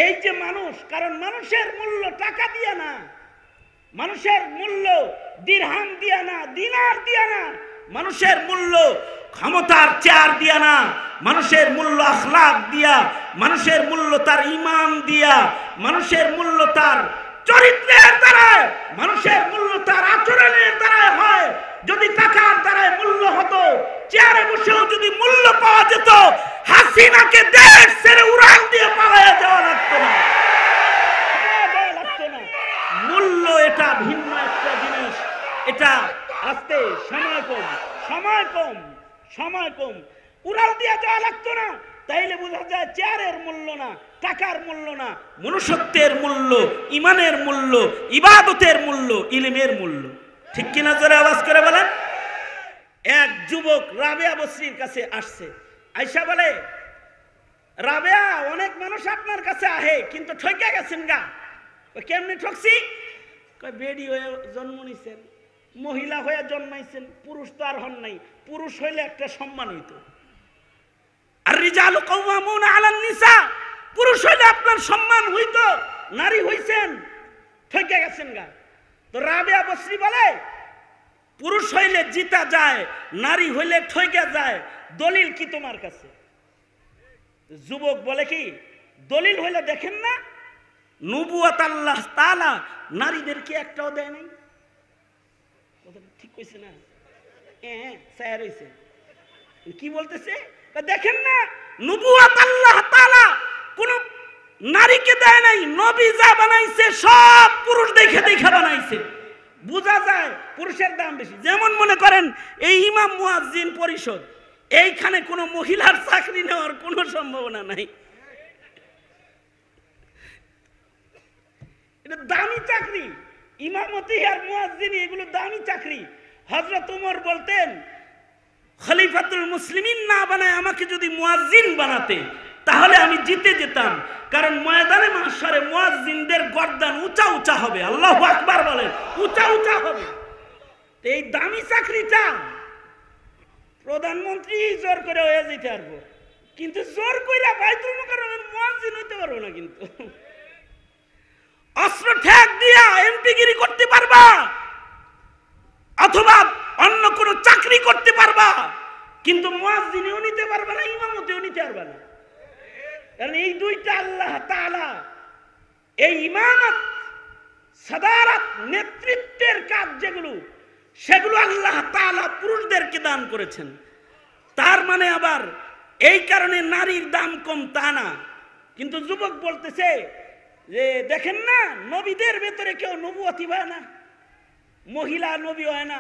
এই যে মানুষ, কারণ মানুষের মূল্য টাকা দিয়ে না, মানুষের মূল্য দিরহাম দিয়া না, দিনার দিয়া না, মানুষের মূল্য ক্ষমতার চেয়ার দিয়া না, মানুষের মূল্য আখলাক দিয়া, মানুষের মূল্য তার ঈমান দিয়া, মানুষের মূল্য তার চরিত্রের দ্বারায়, মানুষের মূল্য তার আচরণের দ্বারায় হয়। যদি টাকার দ্বারায় মূল্য হতো, চেয়ারে বসেও যদি মূল্য পাওয়া যেত, হাসিনাকে দেশ ছেড়ে উড়াল দিয়ে পালাইয়া যাওয়া লাগতো না। মূল্য এটা ভিন্ন একটা জিনিস। এটা আস্তে, সময় কম, সময় কম, সময় কম, উড়াল দিয়ে যাওয়া লাগতো না। তাইলে বোঝা যায় চেয়ারের মূল্য না, টাকার মূল্য না, মনুষ্যত্বের মূল্য, ইমানের মূল্য, ইবাদতের মূল্য, ইলমের মূল্য। ঠিক কিনা জোরে আওয়াজ করে বলেন। এক যুবক রাবেয়া বসরির কাছে আসছে, আয়সা বলে, রাবেয়া, অনেক মানুষ আপনার কাছে আহে, কিন্তু ঠকে গেছেন গা। কেমনি ঠকছি? বেডি হয়ে জন্ম নিছেন, মহিলা হয়ে জন্মাইছেন, পুরুষ তো আর হন নাই। পুরুষ হইলে একটা সম্মান হইতো, আর রিজালু কাওয়ামুনা আলান নিসা, পুরুষ হইলে আপনার সম্মান হইতো, নারী হইছেন, ঠকে গেছেন গা। তো রাবেয়া বসরি বলে, পুরুষ হইলে জিতা যায়, নারী হইলে ঠকে যায়, দলিল কি তোমার কাছে? যুবক বলে কি, দলিল হইলে দেখেন না, নবুয়ত আল্লাহ তাআলা নারীদেরকে একটাও দেয় নাই। ঠিক কইছে না? হ্যাঁ, স্যার হইছে। কি বলতেছে? দেখেন না, নবুয়ত আল্লাহ তাআলা কোন নারীকে দেয় নাই। নবী যা বানাইছে সব পুরুষ দেখে দেখে বানাইছে। বোঝা যায় পুরুষের দাম বেশি। যেমন মনে করেন এই ইমাম মুয়াজ্জিন পরিষদ, এইখানে কোনো মহিলার চাকরি নেওয়ার কোনো সম্ভাবনা নাই। এটা দামি চাকরি, ইমামতি আর মুয়াজ্জিন এগুলো দামি চাকরি। হযরত ওমর বলতেন, খলিফাতুল মুসলিমিন না বানায় আমাকে যদি মুয়াজ্জিন বানাতে, তাহলে আমি জিতে যেতাম। কারণ ময়দানে মাহশরে মুয়াজ্জিনদের গর্দান উঁচা উঁচা হবে। আল্লাহু আকবার বলেন, উঁচা উঁচা হবে। এই দামি চাকরিটা প্রধানমন্ত্রী জোর করে হয়ে যেতে পারবো, কিন্তু জোর কইরা বাইতুল মুকাররমের মুয়াজ্জিন হইতে পারবো না। কিন্তু অস্ত্র ঠেক দিয়া এমপিগিরি করতে পারবা, অথবা অন্য কোনো চাকরি করতে পারবা, কিন্তু মুয়াজ্জিনও নিতে পারবা না, ইমামতিও নিতে পারবা না। কারণ এই দুইটা আল্লাহ তাআলা এই ইমামত, সাদারাত, নেতৃত্বের কাজ যেগুলো, সেগুলো আল্লাহ তাআলা পুরুষদেরকে দান করেছেন। তার মানে আবার এই কারণে নারীর দাম কম তা না। কিন্তু যুবক বলতেছে যে দেখেন না, নবীদের ভেতরে কেউ নবুয়তি হয় না, মহিলা নবী হয় না,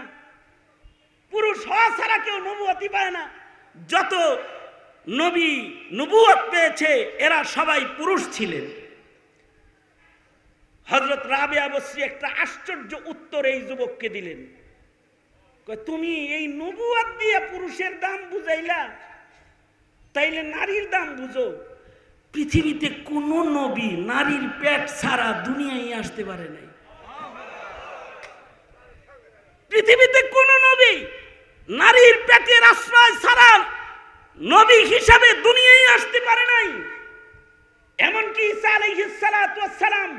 পুরুষ হওয়া ছাড়া কেউ নবুয়তি পায় না। যত নবী নবুয়ত পেয়েছে এরা সবাই পুরুষ ছিলেন। হযরত রাবেয়া বসরি একটা আশ্চর্য উত্তর এই যুবককে দিলেন। তুমি এই নবুয়ত দিয়ে পুরুষের দাম বুঝাইলা, তাইলে নারীর দাম বুঝো। পৃথিবীতে কোন নবী নারীর পেট ছাড়া দুনিয়ায় আসতে পারে নাই। পৃথিবীতে কোন নবী নারীর পেটের আশ্রয় ছাড়া নবী হিসাবে দুনিয়ায় আসতে পারে নাই। এমনকি ঈসা আলাইহিস সালাতু ওয়াস সালাম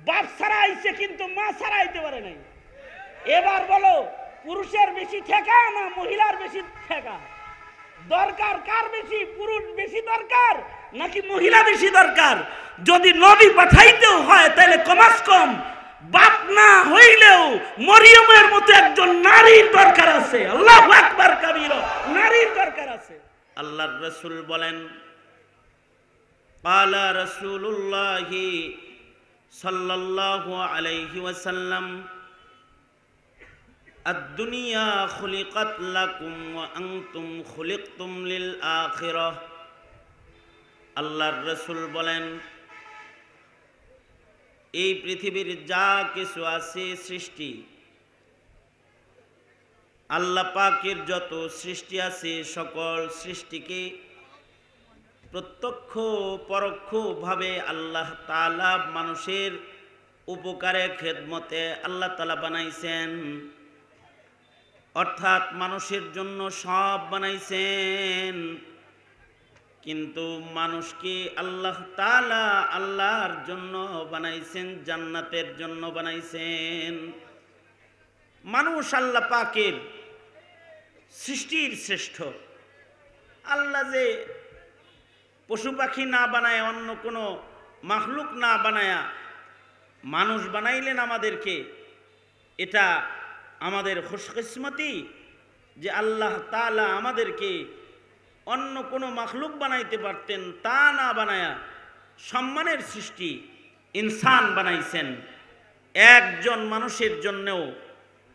বাপ ছাড়া আইছে, কিন্তু মা ছাড়া আইতে পারে নাই। এবার বলো, পুরুষের বেশি ঠেকা না মহিলার বেশি ঠেকা? দরকার কার বেশি? পুরুষ বেশি দরকার নাকি মহিলা বেশি দরকার? যদি নবী পাঠাইতেও হয় তাহলে কমাস কম বাপ না হইলেও মরিয়মের মতো একজন নারীর দরকার আছে। আল্লাহু আকবার কাবীরা, নারীর দরকার আছে। আল্লাহর রাসূল বলেন, ক্বালা রাসূলুল্লাহ সাল্লাল্লাহু আলাইহি ওয়াসাল্লাম, আদ-দুনিয়া খুলিকাত লাকুম ওয়া আনতুম খুলিকতুম লিল আখিরাহ। আল্লাহর রাসূল বলেন, এই পৃথিবীর যা কিছু আছে সৃষ্টি, আল্লাহ পাকের যত সৃষ্টি আছে সকল সৃষ্টিকে প্রত্যক্ষ পরোক্ষভাবে আল্লাহ তাআলা মানুষের উপকারে খেদমতে আল্লাহ তাআলা বানাইছেন। অর্থাৎ মানুষের জন্য সব বানাইছেন, কিন্তু মানুষকে আল্লাহ তাআলা আল্লাহর জন্য বানাইছেন, জান্নাতের জন্য বানাইছেন। মানুষ আল্লাহ পাকের সৃষ্টির শ্রেষ্ঠ। আল্লাহ যে পশু পাখি না বানায়, অন্য কোনো মাখলুক না বানায়া মানুষ বানাইলেন আমাদেরকে, এটা আমাদের খুশকিসমতি যে আল্লাহ তাআলা আমাদেরকে অন্য কোনো মাখলুক বানাইতে পারতেন, তা না বানায়া সম্মানের সৃষ্টি ইনসান বানাইছেন। একজন মানুষের জন্যও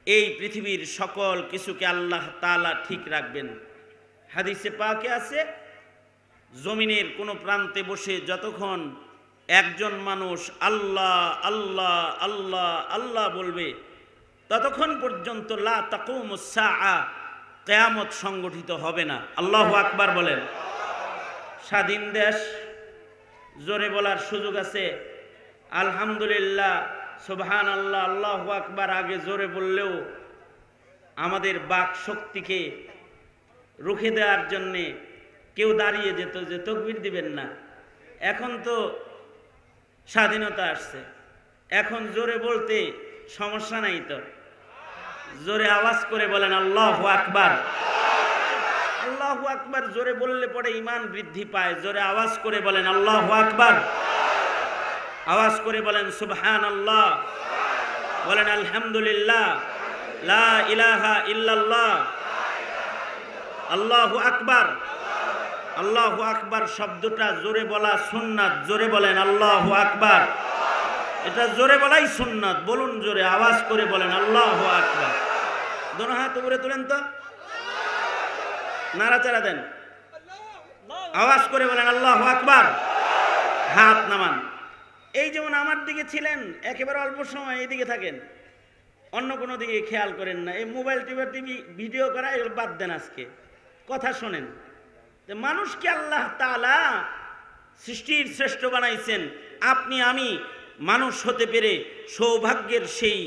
এই পৃথিবীর সকল কিছুকে আল্লাহ তাআলা ঠিক রাখবেন। হাদিসে পাকে আছে, জমিনের কোনো প্রান্তে বসে যতক্ষণ একজন মানুষ আল্লাহ আল্লাহ আল্লাহ আল্লাহ বলবে, ততক্ষণ পর্যন্ত লা তাকুমুস সাআ, কিয়ামত সংগঠিত হবে না। আল্লাহু আকবার বলেন। স্বাধীন দেশ, জোরে বলার সুযোগ আছে আলহামদুলিল্লাহ, সুবহানাল্লাহ, আল্লাহু আকবার আগে জোরে বললেও আমাদের বাক শক্তিকে রুখে দেওয়ার জন্যে কেউ দাঁড়িয়ে যেত যে তাকবীর দিবেন না। এখন তো স্বাধীনতা আসছে, এখন জোরে বলতে সমস্যা নাই। তো জোরে আওয়াজ করে বলেন আল্লাহু আকবার। আল্লাহু আকবার জোরে বললে পরে ঈমান বৃদ্ধি পায়। জোরে আওয়াজ করে বলেন আল্লাহু আকবার। আওয়াজ করে বলেন সুবহানাল্লাহ, বলেন আলহামদুলিল্লাহ, লা ইলাহা ইল্লাল্লাহ, আল্লাহু আকবার। আল্লাহু আকবার শব্দটা জোরে বলা সুন্নাত। জোরে বলেন আল্লাহু আকবার। এটা জোরে বলাই সুন্নাত। বলুন জোরে, আওয়াজ করে বলেন আল্লাহু আকবার। দোনো হাত উপরে তুলেন তো, নাড়াচাড়া দেন, আওয়াজ করে বলেন আল্লাহু আকবার। হাত নামান। এই যেমন আমার দিকে ছিলেন, একেবারে অল্প সময় এইদিকে থাকেন, অন্য কোনো দিকে খেয়াল করেন না। এই মোবাইল টিভি ভিডিও করা এগুলো বাদ দেন, আজকে কথা শোনেন। মানুষকে আল্লাহ তাআলা সৃষ্টির শ্রেষ্ঠ বানাইছেন। আপনি আমি মানুষ হতে পেরে সৌভাগ্যের সেই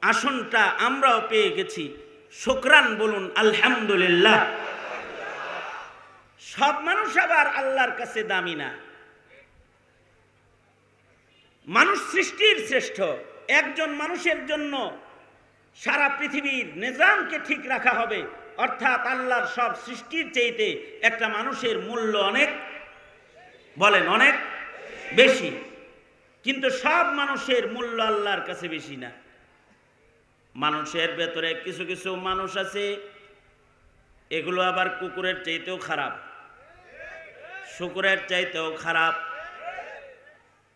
আসনটা আমরাও পেয়ে গেছি। শুকরান বলুন আলহামদুলিল্লাহ। সব মানুষ আবার আল্লাহর কাছে দামি না। মানুষ সৃষ্টির শ্রেষ্ঠ। একজন মানুষের জন্য সারা পৃথিবীর নিজামকে ঠিক রাখা হবে, অর্থাৎ আল্লাহর সব সৃষ্টির চাইতে একটা মানুষের মূল্য অনেক, বলেন অনেক বেশি। কিন্তু সব মানুষের মূল্য আল্লাহর কাছে বেশি না। মানুষের ভেতরে কিছু কিছু মানুষ আছে, এগুলো আবার কুকুরের চাইতেও খারাপ, শুকুরের চাইতেও খারাপ।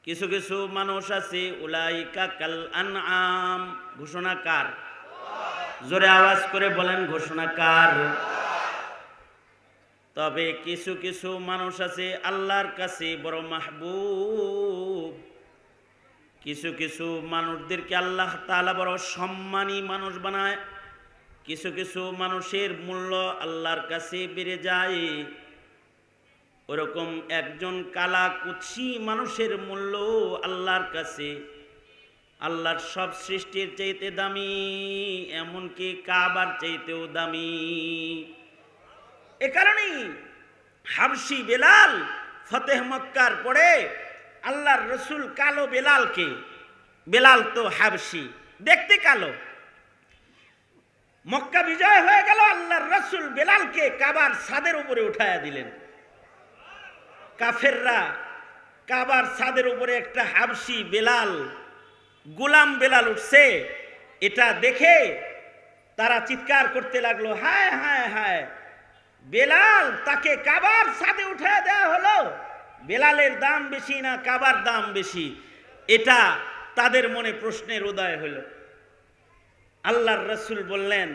কিছু কিছু মানুষ আছে উলাইকা কাল আনআম। ঘোষণা কার? জোরে আওয়াজ করে বলেন ঘোষণা কার? তবে কিছু কিছু মানুষ আছে আল্লাহর কাছে বড় মাহবুব। কিছু কিছু মানুষদেরকে আল্লাহ তাআলা বড় সম্মানী মানুষ বানায়। কিছু কিছু মানুষের মূল্য আল্লাহর কাছে বেড়ে যায়। ওরকম একজন কালা কুৎসি মানুষের মূল্য আল্লাহর কাছে আল্লাহর সব সৃষ্টির চাইতে দামি, এমনকি কাবার চাইতেও দামি। এ কারণেই হাবশি বেলাল ফতেহ মক্কার পরে আল্লাহর রসুল কালো বেলালকে, বেলাল তো হাবশি, দেখতে কালো, মক্কা বিজয় হয়ে গেল, আল্লাহর রসুল বেলালকে কাবার ছাদের উপরে উঠায়া দিলেন। কাফেররা কাবার ছাদের উপরে একটা হাবশি বেলাল, গোলাম বেলাল উঠছে, এটা দেখে তারা চিৎকার করতে লাগলো, হায় হায় হায়, বেলাল তাকে কাবার ছাদে উঠায় দেওয়া হলো। বেলালের দাম বেশি না কাবার দাম বেশি? এটা তাদের মনে প্রশ্নের উদয় হলো। আল্লাহর রসুল বললেন,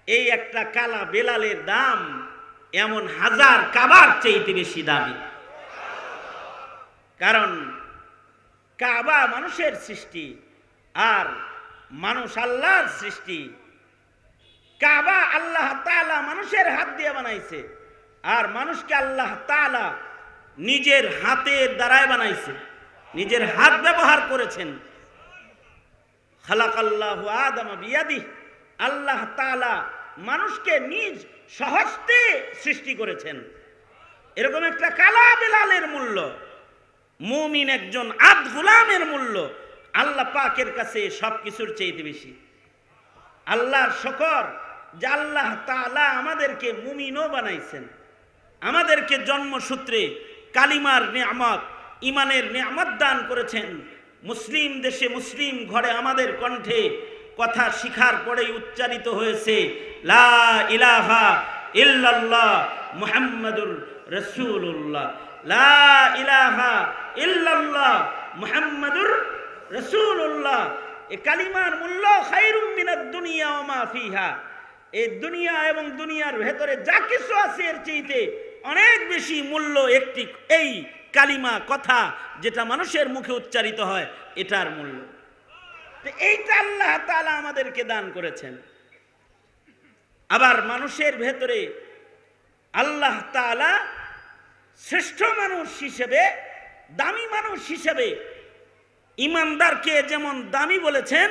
এই একটা কালা বেলালের দাম এমন হাজার কাবার চাইতে বেশি দামি। কারণ কাবা মানুষের সৃষ্টি আর মানুষ আল্লাহর সৃষ্টি। কাবা আল্লাহ তাআলা মানুষের হাত দিয়ে বানাইছে, আর মানুষকে আল্লাহ তাআলা নিজের হাতের দ্বারাই বানাইছে, নিজের হাত ব্যবহার করেছেন। খালাকাল্লাহু আদম বিয়াদিহি, আল্লাহ তাআলা মানুষকে নিজ স্বহস্তে সৃষ্টি করেছেন। এরকম একটা কালা বেলালের মূল্য, মুমিন একজন আদ গোলামের মূল্য আল্লাহ পাকের কাছে সবকিছুর চাইতে বেশি। আল্লাহর শুকর যে আল্লাহ তাআলা আমাদেরকে মুমিনও বানাইছেন, আমাদেরকে জন্মসূত্রে কালিমার নিয়ামত, ইমানের নিয়ামত দান করেছেন। মুসলিম দেশে মুসলিম ঘরে আমাদের কণ্ঠে কথা শিখার পরেই উচ্চারিত হয়েছে লা ইলাহা ইল্লাল্লাহ মুহাম্মাদুর রাসূলুল্লাহ, লা ইলাহা ইল্লাল্লাহ মুহাম্মাদুর রাসূলুল্লাহ। এই কালিমার মূল্য খায়রুম মিনাদ দুনিয়া ওয়া মা ফিহা, এই দুনিয়া এবং দুনিয়ার ভেতরে যা কিছু আছে এর চাইতে অনেক বেশি মূল্য একটি এই কালিমা কথা যেটা মানুষের মুখে উচ্চারিত হয়, এটার মূল্য। তো এইটা আল্লাহ তাআলা আমাদেরকে দান করেছেন। আবার মানুষের ভেতরে আল্লাহ তাআলা শ্রেষ্ঠ মানুষ হিসেবে, দামি মানুষ হিসেবে ইমানদারকে যেমন দামি বলেছেন,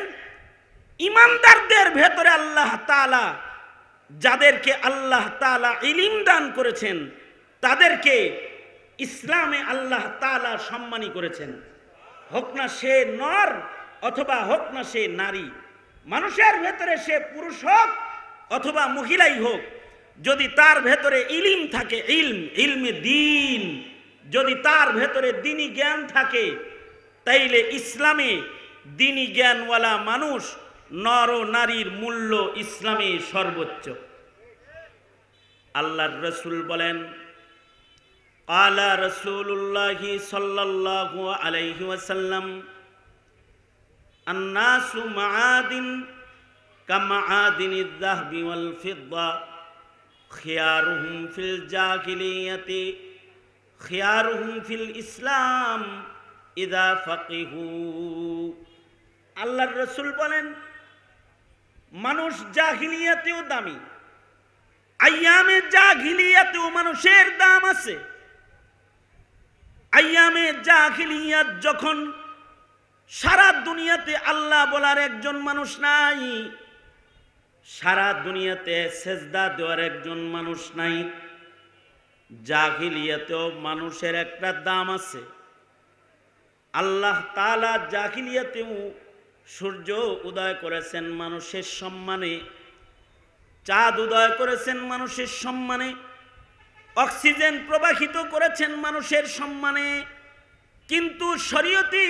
ইমানদারদের ভেতরে আল্লাহ তাআলা যাদেরকে আল্লাহ তাআলা ইলম দান করেছেন তাদেরকে ইসলামে আল্লাহ তাআলা সম্মানী করেছেন। হোক না সে নর অথবা হোক না সে নারী, মানুষের ভেতরে সে পুরুষ হোক অথবা মহিলাই হোক, যদি তার ভেতরে ইলম থাকে, ইলমে দ্বীন, যদি তার ভেতরে দ্বীনি জ্ঞান থাকে, তাইলে ইসলামে দ্বীনি জ্ঞানওয়ালা মানুষ নর ও নারীর মূল্য ইসলামে সর্বোচ্চ। আল্লাহর রাসূল বলেন, ক্বালা রাসূলুল্লাহ সাল্লাল্লাহু আলাইহি ওয়াসাল্লাম, আন-নাসু মাআদিন কামাআদিনিয যাহবি ওয়াল ফিদ্দা, খিয়ারুহুম ফিল জাহিলিয়াতি খিয়ারুহুম ফিল ইসলাম ইযা ফাকিহু। আল্লাহর রাসূল বলেন, মানুষ জাহিলিয়াতেও দামি, আইয়ামে জাহিলিয়াতেও মানুষের দাম আছে। আইয়ামে জাহিলিয়াত যখন সারা দুনিয়াতে আল্লাহ বলার একজন মানুষ নাই, সারা দুনিয়াতে সেজদা দেওয়ার একজন মানুষ নাই, জাহিলিয়াতেও মানুষের একটা দাম আছে। আল্লাহ তাআলা জাহিলিয়াতেও সূর্য উদয় করেছেন মানুষের সম্মানে, চাঁদ উদয় করেছেন মানুষের সম্মানে, অক্সিজেন প্রবাহিত করেছেন মানুষের সম্মানে। কিন্তু শরীয়তে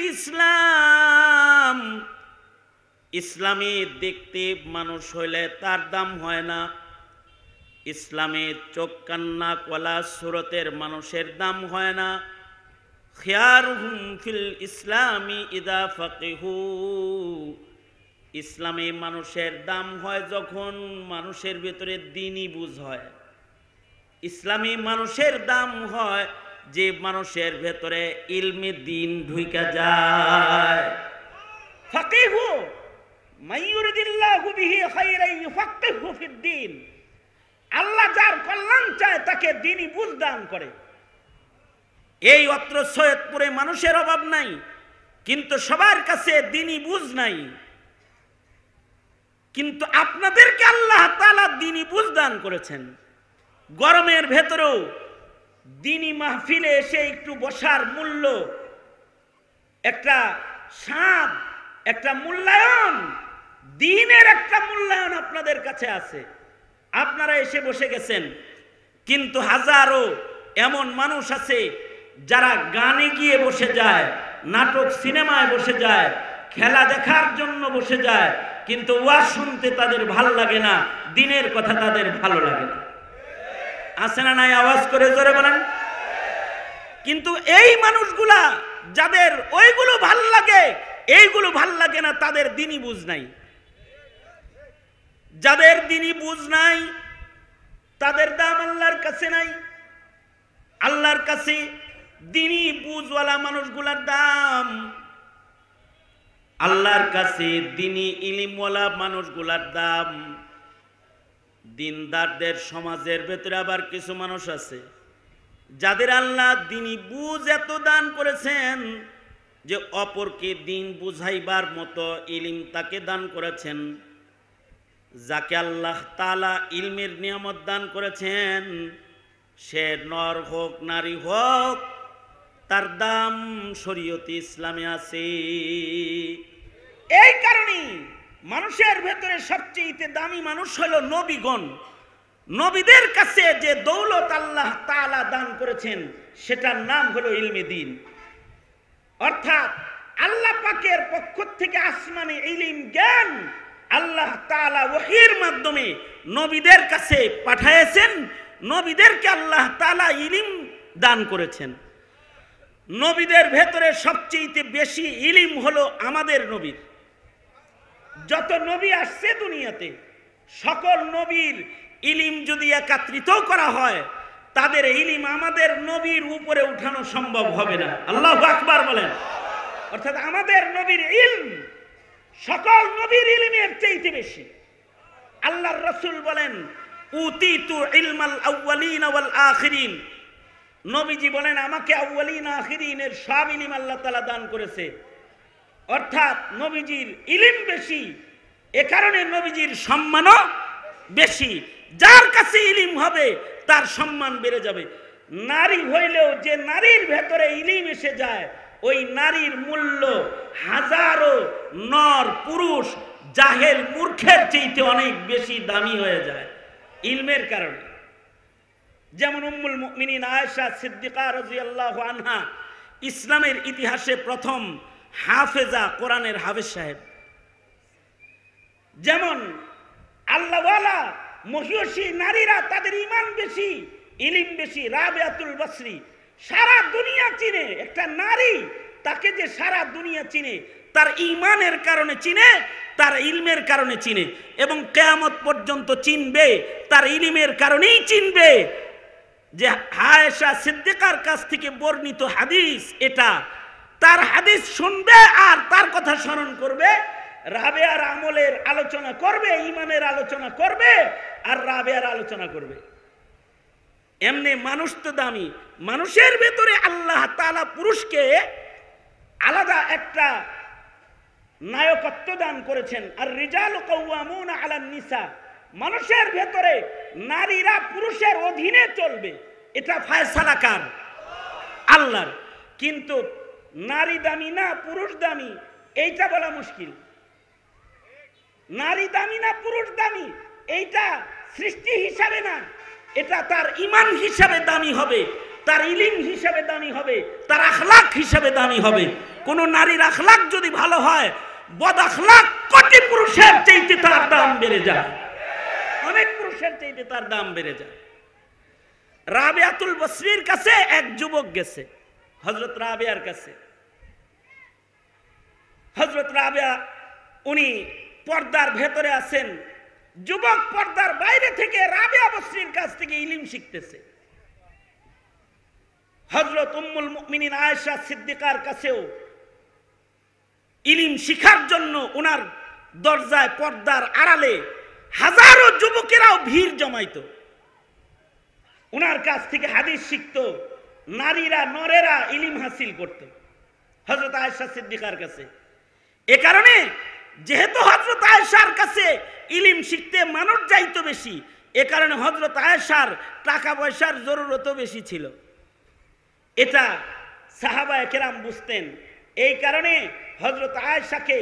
ইসলামে দেখতে মানুষ হইলে তার দাম হয় না। ইসলামে চোখ কান্না কলা সুরতের মানুষের দাম হয় না। খিয়ারুহুম ফিল ইসলামি ইযা ফাকিহু, ইসলামে মানুষের দাম হয় যখন মানুষের ভেতরে দ্বীনি বুঝ হয়। ইসলামী মানুষের দাম হয় যে মানুষের ভেতরে ইলমে দ্বীন ঢুইকা যায়। ফাকিহু মাইয়ুরিদিল্লাহু বিহি খায়রান ইউফাক্কিহু ফিদ্দীন, আল্লাহ যার কল্যাণ চায় তাকে দ্বীনি বুঝ দান করে। এই অত্র সৈয়দপুরে মানুষের অভাব নাই, কিন্তু সবার কাছে দ্বীনি বুঝ নাই। কিন্তু আপনাদেরকে আল্লাহ তাআলা দ্বীনি বুঝ দান করেছেন। গরমের ভেতরেও দ্বীনি মাহফিলে এসে একটু বসার মূল্য, একটা স্বাদ, একটা মূল্যায়ন, দ্বীনের একটা মূল্যায়ন আপনাদের কাছে আছে। আপনারা এসে বসে গেছেন, কিন্তু হাজারো এমন মানুষ আছে যারা গানে গিয়ে বসে যায়, নাটক সিনেমায় বসে যায়, খেলা দেখার জন্য বসে যায়, কিন্তু ওয়াজ শুনতে তাদের ভালো লাগে না, দ্বীনের কথা তাদের ভালো লাগে না। আছে না নাই? আওয়াজ করে জোরে বলেন। কিন্তু এই মানুষগুলা যাদের ওইগুলো ভাল লাগে, এইগুলো ভাল লাগে না, তাদের দ্বীনি বুঝ নাই। যাদের দ্বীনি বুঝ নাই তাদের দাম আল্লাহর কাছে নাই। আল্লাহর কাছে দ্বীনি বুঝওয়ালা মানুষগুলার দাম, আল্লাহর কাছে দ্বীনি ইলমওয়ালা মানুষগুলার দাম। দিনদারদের সমাজের ভেতরে আবার কিছু মানুষ আছে যাদের আল্লাহ দ্বীনি বুঝ এত দান করেছেন যে অপরকে দ্বীন বুঝাইবার মতো ইলম তাকে দান করেছেন। যাকে আল্লাহ তাআলা ইলমের নিয়ামত দান করেছেন সে নর হোক নারী হোক, তার দাম শরীয়তে ইসলামে আছে। এই কারণেই মানুষের ভেতরে সবচেয়ে দামি মানুষ হলো নবীগণ। নবীদের কাছে যে দৌলত আল্লাহ তাআলা দান করেছেন সেটার নাম হলো ইলমে দ্বীন, অর্থাৎ আল্লাহ পাকের পক্ষ থেকে আসমানে ইলম জ্ঞান আল্লাহ তাআলা ওহীর মাধ্যমে নবীদের কাছে পাঠিয়েছেন। নবীদেরকে আল্লাহ তাআলা ইলম দান করেছেন। নবীদের ভেতরে সবচেয়ে বেশি ইলম হলো আমাদের নবীর। যত নবী আসছে দুনিয়াতে, সকল নবীর ইলম যদি একত্রিত করা হয়, তাদের ইলম আমাদের নবীর উপরে উঠানো সম্ভব হবে না। আল্লাহু আকবার বলেন। অর্থাৎ আমাদের নবীর ইলম সকল নবীর ইলমের চাইতে বেশি। আল্লাহর রাসূল বলেন, উতিতু ইলমাল আউয়ালিন ওয়াল আখিরিন। নবীজি বলেন, আমাকে আউয়ালিন আখিরিনের সব ইলম আল্লাহ তাআলা দান করেছে। অর্থাৎ নবীজির ইলম বেশি, এ কারণে নবীজির সম্মানও বেশি। যার কাছে ইলম হবে তার সম্মান বেড়ে যাবে। নারী হইলেও যে নারীর ভেতরে ইলম এসে যায়, ওই নারীর মূল্য হাজারো নর পুরুষ জাহেল মূর্খের চাইতে অনেক বেশি দামি হয়ে যায় ইলমের কারণে। যেমন উম্মুল মুমিনিন আয়েশা সিদ্দিকা রাদিয়াল্লাহু আনহা, ইসলামের ইতিহাসে প্রথম হাফেজা, কোরআনের হাফেজ সাহেব। যেমন আল্লাহওয়ালা মহিয়সী নারীরা, তাদের ঈমান বেশি, ইলম বেশি। রাবিয়াতুল বসরি সারা দুনিয়া চিনে। একটা নারী, তাকে যে সারা দুনিয়া চিনে, তার ঈমানের কারণে চিনে, তার ইলমের কারণে চিনে, এবং কিয়ামত পর্যন্ত চিনবে, তার ইলমের কারণেই চিনবে। যে আয়েশা সিদ্দিকার কাছ থেকে বর্ণিত হাদিস এটা, তার হাদিস শুনবে আর তার কথা স্মরণ করবে, রাবেয়ার আমলের আলোচনা করবে, ঈমানের আলোচনা করবে, আর রাবেয়ার আলোচনা করবে। এমনি মানুষ তো দামি। মানুষের ভেতরে আল্লাহ তাআলা পুরুষকে আলাদা একটা নায়কত্ব দান করেছেন। আর রিজালু কাওয়ামুনা আলান নিসা, মানুষের ভেতরে নারীরা পুরুষের অধীনে চলবে, এটা ফয়সালা কার? আল্লাহর। কিন্তু নারী দামি না পুরুষ দামি, এইটা বলা মুশকিল। নারী দামি না পুরুষ দামি, এইটা সৃষ্টি হিসাবে না, এটা তার ঈমান হিসাবে দামি হবে, তার ইলম হিসাবে দামি হবে, তার আখলাক হিসাবে দামি হবে। কোন নারীর আখলাক যদি ভালো হয়, বদ আখলাক কোটি পুরুষের চাইতে তার দাম বেড়ে যায়, অনেক পুরুষের চাইতে তার দাম বেড়ে যায়। রাবিয়াতুল বসরির কাছে এক যুবক গেছে, হযরত রাবিয়ার কাছে। হযরত রাবিয়া উনি পর্দার ভেতরে আছেন, যুবক পর্দার বাইরে থেকে রাবিয়া বসরির কাছ থেকে ইলম শিখতেছে। হযরত উম্মুল মুমিনিন আয়েশা সিদ্দিকার কাছেও ইলম শিখার জন্য ওনার দরজায় পর্দার আড়ালে হাজারো যুবকেরাও ভিড় জমাইতো, ওনার কাছ থেকে হাদিস শিখতো। নারীরা নরেরা ইলম হাসিল করত হযরত আয়েশা সিদ্দিকার কাছে। এ কারণে যেহেতু হযরত আয়েশার কাছে ইলম শিখতে মানুষ যাইতো বেশি, এ কারণে হযরত আয়েশার টাকা পয়সার জরুরতও বেশি ছিল। এটা সাহাবায়ে কেরাম বুঝতেন। এই কারণে হযরত আয়েশাকে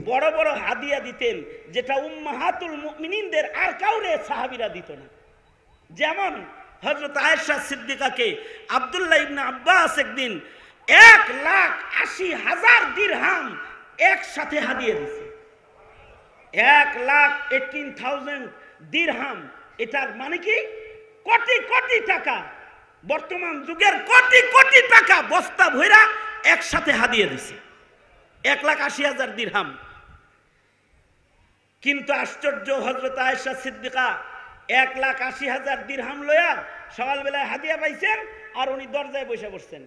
বড় বড় হাদিয়া দিতেন, যেটা উম্মাহাতুল মুমিনিনদের আর কাউরে সাহাবীরা দিত না। যেমন হযরত আয়েশা সিদ্দিকাকে আব্দুল্লাহ ইবনে আব্বাস একদিন 1,80,000 দিরহাম একসাথে হাদিয়া দিছে। 1,18,000 দিরহাম, এটার মানে কি? কোটি কোটি টাকা। বর্তমান যুগের কোটি কোটি টাকা বস্তা ভইরা একসাথে হাদিয়া দিছে, 1,80,000 দিরহাম। কিন্তু আশ্চর্য, হযরত আয়েশা সিদ্দিকা 1,80,000 দিরহাম লয়া সকালবেলায় হাদিয়া পাইছেন, আর উনি দরজায় বসে বসছেন।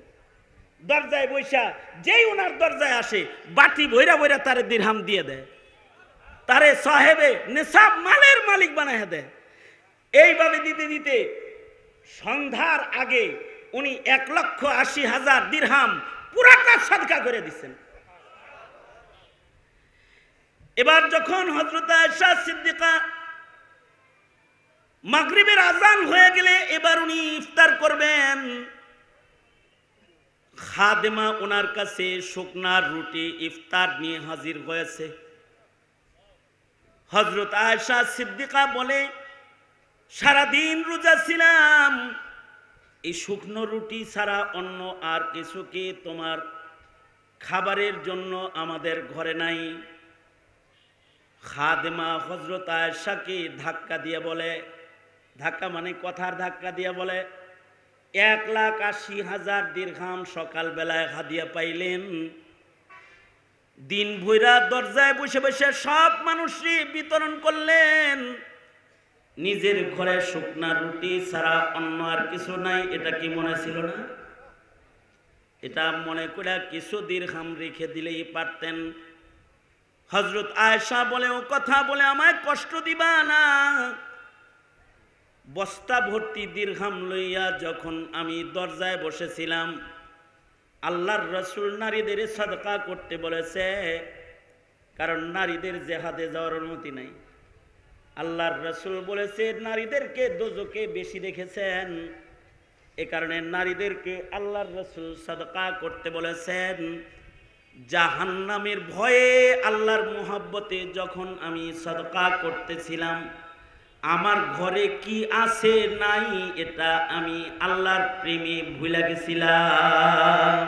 দরজায় বৈশা যেই ওনার দরজায় আসে, বাটি ভইরা ভইরা তারে দিরহাম দিয়ে দেয়, তারে সাহেবে নিসাব মালের মালিক বানায় দেয়। এইভাবে দিতে দিতে সন্ধ্যার আগে উনি 1,80,000 দিরহাম পুরাটা সাদকা করে দিচ্ছেন। এবার যখন হযরত আয়েশা সিদ্দিকা মাগরিবের আজান হয়ে গেলে এবার উনি ইফতার করবেন। খাদেমা ওনার কাছে শুকনার রুটি ইফতার নিয়ে হাজির হয়েছে। হযরত আয়েশা সিদ্দিকা বলে, সারাদিন রোজা ছিলাম, এই শুকনো রুটি ছাড়া অন্য আর কিছু কি তোমার খাবারের জন্য আমাদের ঘরে নাই? খাদেমা হযরত আয়েশাকে ধাক্কা দিয়ে বলে, ধাক্কা মানে কথার ধাক্কা দিয়ে বলে, 1,80,000 দিরহাম সকালবেলায় হাদিয়া পাইলেন। দিন ভৈরা দরজায় বসে বসে সব মানুষই বিতরণ করলেন। নিজের ঘরে শুকনা রুটি ছাড়া অন্য আর কিছু নাই, এটা কি মনে ছিল না? এটা মনে করে কিছু দিরহাম রেখে দিলেই পারতেন। হযরত আয়েশা বলে, ও কথা বলে আমায় কষ্ট দিবা না। বস্তা ভর্তি দিরহাম লইয়া যখন আমি দরজায় বসেছিলাম, আল্লাহর রাসূল নারীদের সাদকা করতে বলেছে, কারণ নারীদের জিহাদে যাওয়ার অনুমতি নাই। আল্লাহর রাসূল বলেছে নারীদেরকে দোজখে বেশি রেখেছেন, এ কারণে নারীদেরকে আল্লাহর রাসূল সাদকা করতে বলেছেন। জাহান্নামের ভয়ে আল্লাহর মুহাব্বতে যখন আমি সাদকা করতেছিলাম, আমার ঘরে কি আছে নাই এটা আমি আল্লাহর প্রেমে ভুলে গেছিলাম,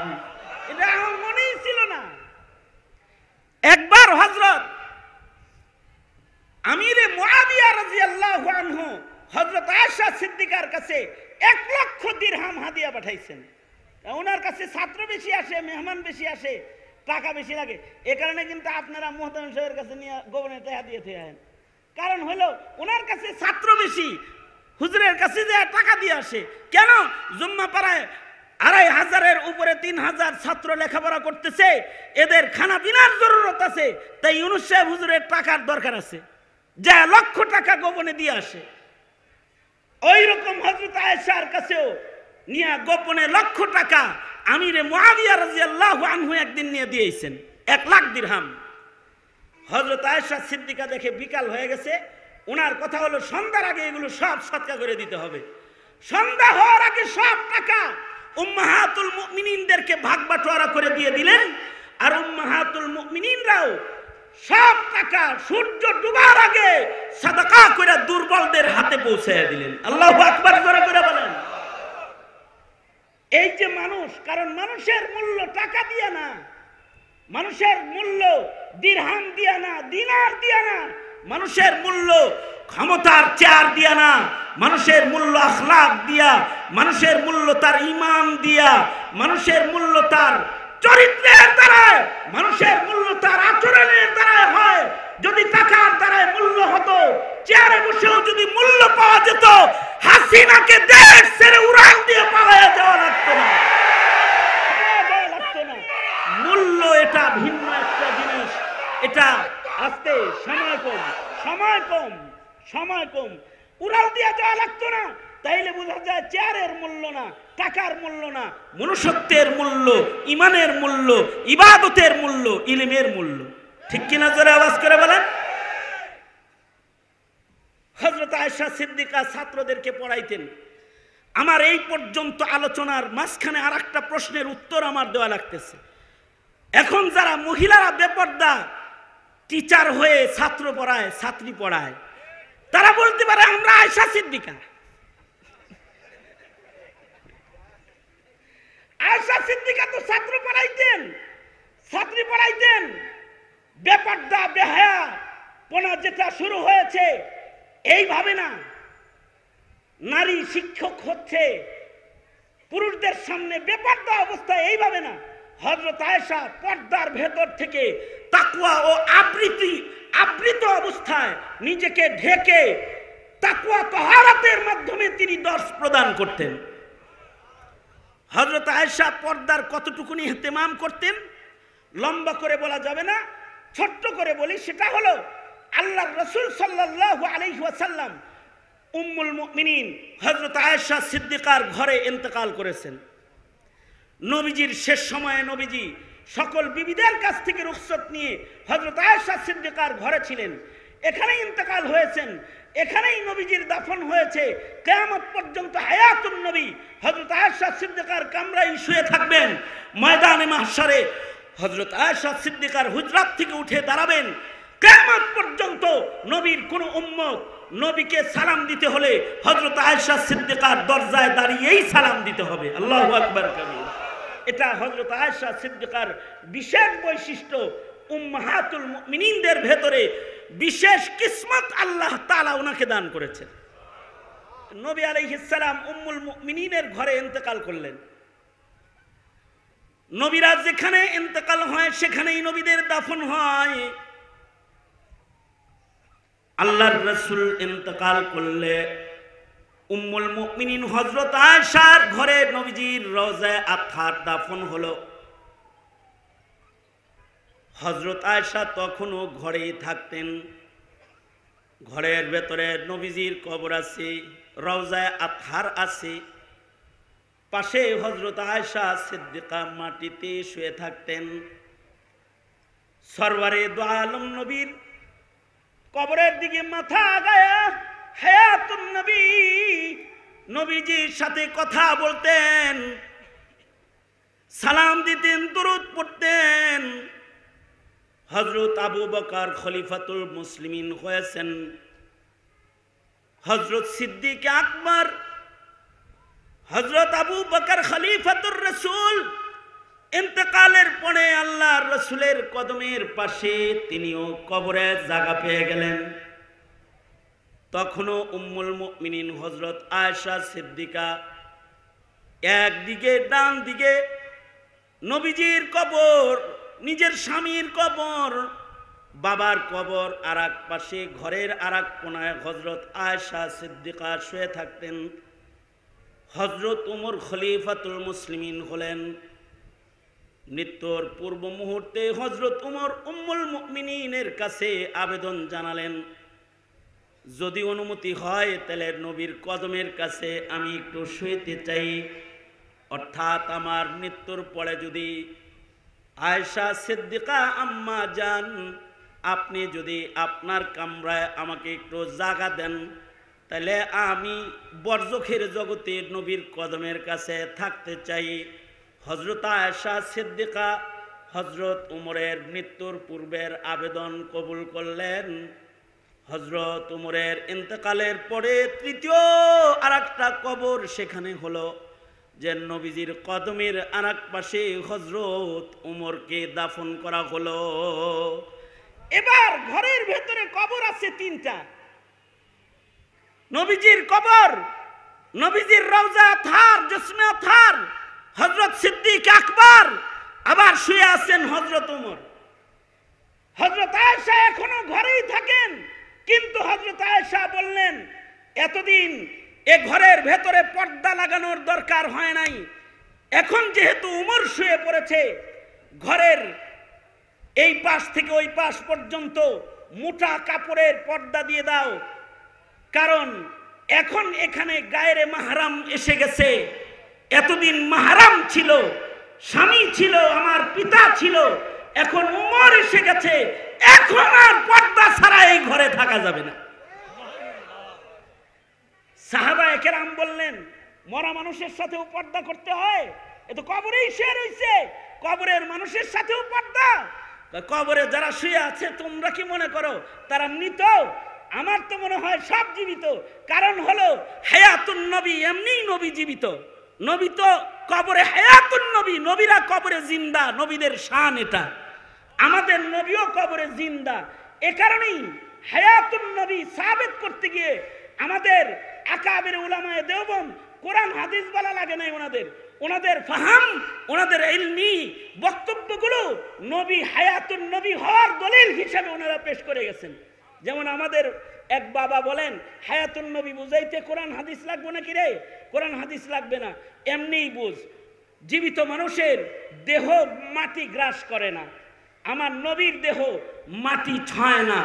এটা আমার মনেই ছিল না। একবার হযরত আমিরে মুআবিয়া রাদিয়াল্লাহু আনহু হযরত আয়েশা সিদ্দিকার কাছে 1 লক্ষ দিরহাম হাদিয়া পাঠাইছেন। ওনার কাছে ছাত্র বেশি আসে, মেহমান বেশি আসে, টাকা বেশি লাগে। এ কারণে কিন্তু আপনারা মুহতামিম সাহেবের কাছে নিয়ে গোপনে টাকা দিয়ে থাকেন। কারণ হলো ওনার কাছে ছাত্র বেশি, হুজুরের কাছে যে টাকা দিয়ে আসে। কেন? জুম্মা পাড়ায় 2,500-এর উপরে 3,000 ছাত্র লেখাপড়া করতেছে, এদের খানা পিনার জরুরত আছে, তাই ইউনুস সাহেব হুজুরের টাকার দরকার আছে, যা লক্ষ টাকা গোপনে দিয়ে আসে। ওই রকম হযরত আয়েশার কাছেও নিয়ে গোপনে লক্ষ টাকা আমিরে মুআবিয়া রাদিয়াল্লাহু আনহু একদিন নিয়ে দিয়েছেন, 1 লাখ দিরহাম। হযরত আয়েশা সিদ্দিকা দেখে বিকাল হয়ে গেছে, ওনার কথা হলো সন্ধ্যার আগে এগুলো সব সদকা করে দিতে হবে। সন্ধ্যা হওয়ার আগে সব টাকা উম্মাহাতুল মুমিনিনদেরকে ভাগ বাটোয়ারা করে দিয়ে দিলেন। আর উম্মাহাতুল মুমিনিনরাও সব টাকা সূর্য ডুবার আগে সাদাকা করে দুর্বলদের হাতে পৌঁছায় দিলেন। আল্লাহু আকবার জোরে করে বলেন। এই যে মানুষ, কারণ মানুষের মূল্য টাকা দিয়ে না, মানুষের মূল্য দিরহাম দিয়া না, দিনার দিয়া না, মানুষের মূল্য ক্ষমতার চেয়ার দিয়া না, মানুষের মূল্য আখলাক দিয়া, মানুষের মূল্য তার ঈমান দিয়া, মানুষের মূল্য তার চরিত্রের দ্বারায়, মানুষের মূল্য তার আচরণের দ্বারায় হয়। যদি টাকার দ্বারায় মূল্য হতো, চেয়ারে বসেও যদি মূল্য পাওয়া যেত, হাসিনাকে দেশ ছেড়ে উড়াল দিয়ে পালাইয়া যাওয়া লাগতো না। মূল্য এটা ভিন্ন একটা জিনিস। এটা আস্তে সময় কম, সময় কম, সময় কম, উড়াল দিয়ে যাওয়া লাগতো না। তাইলে বোঝা যায় চেয়ারের মূল্য না, টাকার মূল্য না, মনুষ্যত্বের মূল্য, ইমানের মূল্য, ইবাদতের মূল্য, ইলমের মূল্য। ঠিক কিনা জোরে আওয়াজ করে বলেন। হযরত আয়েশা সিদ্দিকা ছাত্রদেরকে পড়াইতেন। আমার এই পর্যন্ত আলোচনার মাঝখানে আর একটা প্রশ্নের উত্তর আমার দেওয়া লাগতেছে। এখন যারা মহিলারা বেপর্দা টিচার হয়ে ছাত্র পড়ায়, ছাত্রী পড়ায়, তারা বলতে পারে আমরা আয়েশা সিদ্দিকা। আয়েশা সিদ্দিকা তো ছাত্র পড়াইতেন, ছাত্রী পড়াইতেন। বেপর্দা বেহায়া পোনা যেটা শুরু হয়েছে এইভাবে না, নারী শিক্ষক হচ্ছে পুরুষদের সামনে বেপর্দা অবস্থায়, এইভাবে না। হযরত আয়েশা পর্দার ভেতর থেকে তাকওয়া ও আবৃত অবস্থায় নিজেকে ঢেকে তাকওয়া তাহারাতের মাধ্যমে তিনি দর্শ প্রদান করতেন। হযরত আয়েশা পর্দার কতটুকুনি ইহতিমাম করতেন লম্বা করে বলা যাবে না, ছোট্ট করে বলি। সেটা হলো আল্লাহর রাসূল সাল্লাল্লাহু আলাইহি ওয়াসাল্লাম উম্মুল মুমিনিন হযরত আয়েশা সিদ্দিকার ঘরে ইন্তেকাল করেছেন। নবীজির শেষ সময়ে নবীজি সকল বিবিদের কাছ থেকে রুখসত নিয়ে হযরত আয়েশা সিদ্দিকার ঘরে ছিলেন। এখানে ইন্তেকাল হয়েছেন। এখানেই নবীজির দাফন হয়েছে। কিয়ামত পর্যন্ত হায়াতুন নবী হযরত আয়েশা সিদ্দিকার কামরায় শুয়ে থাকবেন। ময়দানে মাহশারে হযরত আয়েশা সিদ্দিকার হুজরাত থেকে উঠে দাঁড়াবেন। কিয়ামত পর্যন্ত নবীর কোন উম্মত নবীকে সালাম দিতে হলে হযরত আয়েশা সিদ্দিকার দরজায় দাঁড়িয়েই সালাম দিতে হবে। আল্লাহু আকবার কাবীর। এটা হযরত আয়েশা সিদ্দিকার বিশেষ বৈশিষ্ট্য। উম্মাহাতুল মুমিনিনদের ভেতরে বিশেষ কিসমত আল্লাহ তাআলা ওনাকে দান করেছেন। নবী আলাইহিস সালাম উম্মুল মুমিনিনের ঘরে ইন্তেকাল করলেন। নবীরা যেখানে ইন্তেকাল হয় সেখানেই নবীদের দাফন হয়। আল্লাহর রাসূল ইন্তেকাল করলে উম্মুল মুমিনিন হযরত আয়েশার ঘরে নবীজির রওজায়ে আতহার দাফন হলো। হযরত আয়েশা তখনও ঘরেই থাকতেন। ঘরের ভেতরে নবীজির কবর আছে, রওজায়ে আতহার আছে। পাশে হযরত আয়েশা সিদ্দিকা মাটিতে শুয়ে থাকতেন। সরওয়ারে দু আলম নবীর কবরের দিকে মাথা আগায়া হায়াতুন নবী নবীজির সাথে কথা বলতেন, সালাম দিতেন, দুরূদ পড়তেন। হযরত আবু বকর খলিফাতুল মুসলিমিন হয়েছেন। হযরত সিদ্দিক আকবর, হযরত আবু বকর খলিফাতুর রাসূল ইন্তেকালের পরে আল্লাহর রাসূলের কদমের পাশে তিনিও কবরে জায়গা পেয়ে গেলেন। তখনও উম্মুল মুমিনিন হযরত আয়েশা সিদ্দিকা একদিকে ডান দিকে নবীজির কবর, নিজের স্বামীর কবর, বাবার কবর আর এক পাশে ঘরের আর এক কোনায় হযরত আয়েশা সিদ্দিকা শুয়ে থাকতেন। হযরত উমর খলিফাতুল মুসলিমিন হলেন। মৃত্যুর পূর্ব মুহূর্তে হযরত উমর উম্মুল মুমিনিনের কাছে আবেদন জানালেন, যদি অনুমতি হয় তাহলে নবীর কদমের কাছে আমি একটু শুইতে চাই। অর্থাৎ আমার মৃত্যুর পরে যদি আয়েশা সিদ্দিকা আম্মা জান আপনি যদি আপনার কামরায় আমাকে একটু জায়গা দেন তাহলে আমি বরজখের জগতে নবীর কদমের কাছে থাকতে চাই। হযরত আয়েশা সিদ্দিকা হযরত উমরের মৃত্যুর পূর্বের আবেদন কবুল করলেন। হযরত উমরের ইন্তেকালের পরে তৃতীয় আরেকটা কবর সেখানে হলো, যে নবীজির কদমের আরেক পাশে হযরত উমরকে দাফন করা হলো। এবার ঘরের ভেতরে কবর আছে তিনটা। নবীজির কবর, নবীজির রওজা আতহার, জশ্নে আতহার, হযরত সিদ্দিক আকবর, আবার শুয়ে আছেন হযরত উমর। হযরত আয়েশা এখনো ঘরেই থাকেন, কিন্তু হযরত আয়েশা বললেন এতদিন এ ঘরের ভেতরে পর্দা লাগানোর দরকার হয় নাই, এখন যেহেতু উমর শুয়ে পড়েছে ঘরের এই পাশ থেকে ওই পাশ পর্যন্ত মোটা কাপড়ের পর্দা দিয়ে দাও, কারণ এখন এখানে গায়রে মাহরাম এসে গেছে। এতদিন মাহরাম ছিল, স্বামী ছিল, আমার পিতা ছিল, এখন উমর এসে গেছে, এখন আর পর্দা ছাড়া এই ঘরে থাকা যাবে না। সাহাবায়ে কেরাম বললেন, মরা মানুষের সাথেও পর্দা করতে হয়? এ তো কবরেই শুয়ে রয়েছে, কবরের মানুষের সাথেও পর্দা? কবরে যারা শুয়ে আছে তোমরা কি মনে করো তারা মৃত? আমার তো মনে হয় সব জীবিত। কারণ হলো হায়াতুন নবী, এমনি নবী জীবিত, নবী তো কবরে হায়াতুন নবী, নবীরা কবরে জিন্দা, নবীদের শান এটা। আমাদের নবীও কবরে জিন্দা। এ কারণেই হায়াতুন নবী সাবিত করতে গিয়ে আমাদের আকাবের উলামায়ে দেওবন্দ কোরআন হাদিস বলা লাগে নাই, ওনাদের ফাহাম, ওনাদের ইলমি বক্তব্যগুলো নবী হায়াতুন নবী হওয়ার দলিল হিসেবে ওনারা পেশ করে গেছেন। যেমন আমাদের এক বাবা বলেন, হায়াতুন নবী বুঝাইতে কোরআন হাদিস লাগবে নাকি রে? কোরআন হাদিস লাগবে না, এমনিই বুঝ, জীবিত মানুষের দেহ মাটি গ্রাস করে না, আমার নবীর দেহ মাটি ছয় না।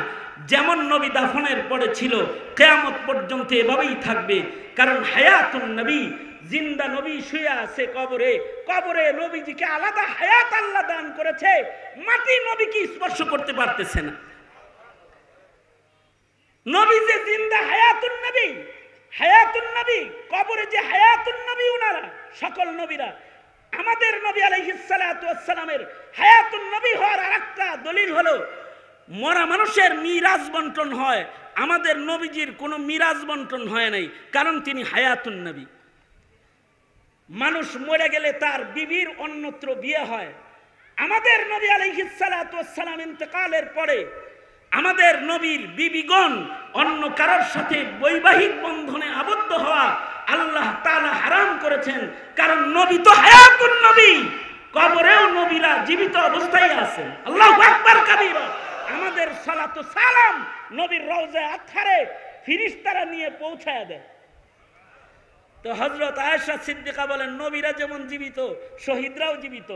যেমন নবী দাফনের পরে ছিল কিয়ামত পর্যন্ত এভাবেই থাকবে, কারণ হায়াতুন নবী, জিন্দা নবী শুয়ে আছে কবরে, কবরে নবীজিকে আলাদা হায়াত আল্লাহ দান করেছে, মাটি নবীকে স্পর্শ করতে পারতেছে না। নবী যে জিন্দা হায়াতুন নবী, হায়াতুন নবী, কবরে যে হায়াতুন নবী উনারা সকল নবীরা। আমাদের নবী আলাইহিস সালাতু ওয়াস সালামের হায়াতুন নবী হওয়ার আরেকটা দলিল হলো মরা মানুষের মিরাজ বন্টন হয়, আমাদের নবীজির কোনো মিরাজ বন্টন হয় নাই, কারণ তিনি হায়াতুন নবী। মানুষ মরে গেলে তার বিবির অন্যত্র বিয়ে হয়। আমাদের নবী আলাইহিস সালাতু ওয়াস সালাম ইন্তেকালের পরে আমাদের নবীর বিবিগণ অন্য কারোর সাথে বৈবাহিক বন্ধনে আবদ্ধ হওয়া আল্লাহ তাআলা হারাম করেছেন, কারণ নবী তো হায়াতুন নবী, কবরেও নবীরা জীবিত অবস্থায় আছেন। আল্লাহু আকবার কাবীরা। আমাদের সালাতু সালাম নবীর রওজায়ে আতহারে ফেরেশতারা নিয়ে পৌঁছায় দেয়। তো হযরত আয়েশা সিদ্দিকা বলেন, নবীরা যেমন জীবিত, শহীদরাও জীবিত।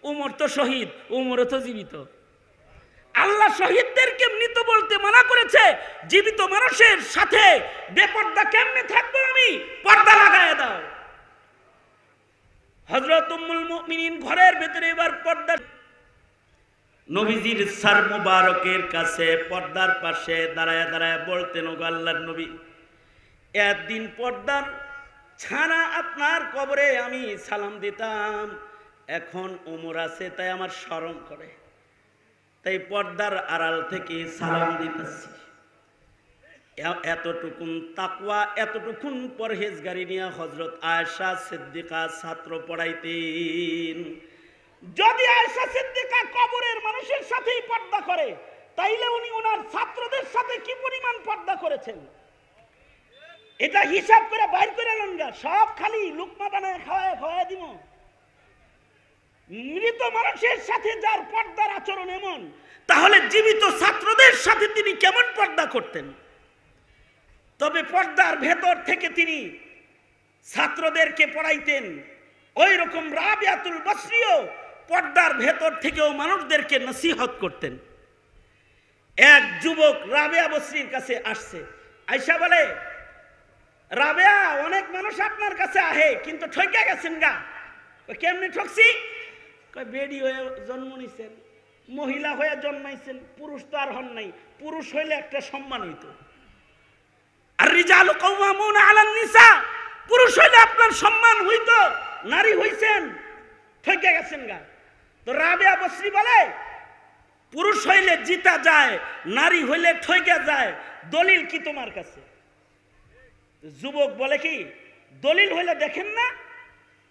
উমর তো শহীদ, উমরও তো জীবিত। আল্লাহ শহীদদেরকে মৃত বলতে মানা করেছে, জীবিত মানুষের সাথে বেপর্দা কেমনে থাকবো আমি? পর্দা লাগায় দাও। হযরত উম্মুল মুমিনিন ঘরের ভিতরে এবার পর্দা, নবীজির সর মুবারকের কাছে পর্দার পাশে দাঁড়ায় দাঁড়ায় বলতেন, ওগো আল্লাহর নবী, একদিন পর্দার ছানা আপনার কবরে আমি সালাম দিতাম, এখন ওমর আছে তাই আমার শরম করে, তাই পর্দার আড়াল থেকে সালাম দিতেছি। এতটুকুন তাকওয়া, এতটুকুন পরহেজগারি নিয়ে হযরত আয়েশা সিদ্দিকা ছাত্র পড়াইতেন। যদি আয়েশা সিদ্দিকা কবরের মানুষের সাথেই পর্দা করে, তাইলে উনি ওনার ছাত্রদের সাথে কি পরিমাণ পর্দা করেছেন এটা হিসাব করে বাইর করে লঙ্গা। সব খালি লুকমা বানায় খাওয়ায় দিব। মৃত মানুষের সাথে যার পর্দার আচরণ এমন, তাহলে জীবিত ছাত্রদের সাথে তিনি কেমন পর্দা করতেন? তবে পর্দার ভেতর থেকে তিনি ছাত্রদেরকে পড়াইতেন। ওই রকম রাবিয়াতুল বসরিও পর্দার ভেতর থেকেও মানুষদেরকে নসিহত করতেন। এক যুবক রাবিয়া বসরির কাছে আসছে, আয়েশা বলে, রাবিয়া, অনেক মানুষ আপনার কাছে আহে কিন্তু ঠকে গেছেন গা। কেমনে ঠকছি? বেডি হয়ে জন্ম নিছেন, মহিলা হয়ে জন্মাইছেন, পুরুষ তো আর হন নাই। পুরুষ হইলে একটা সম্মান হইতো। আর রিজালু কাওয়ামুনা আলান নিসা, পুরুষ হইলে আপনার সম্মান হইতো, নারী হইছেন, ঠকে গেছেন গা। তো রাবিয়া বসরি বলে, পুরুষ হইলে জিতা যায়, নারী হইলে ঠকে যায়, দলিল কি তোমার কাছে? যুবক বলে, কি দলিল হইলে দেখেন না,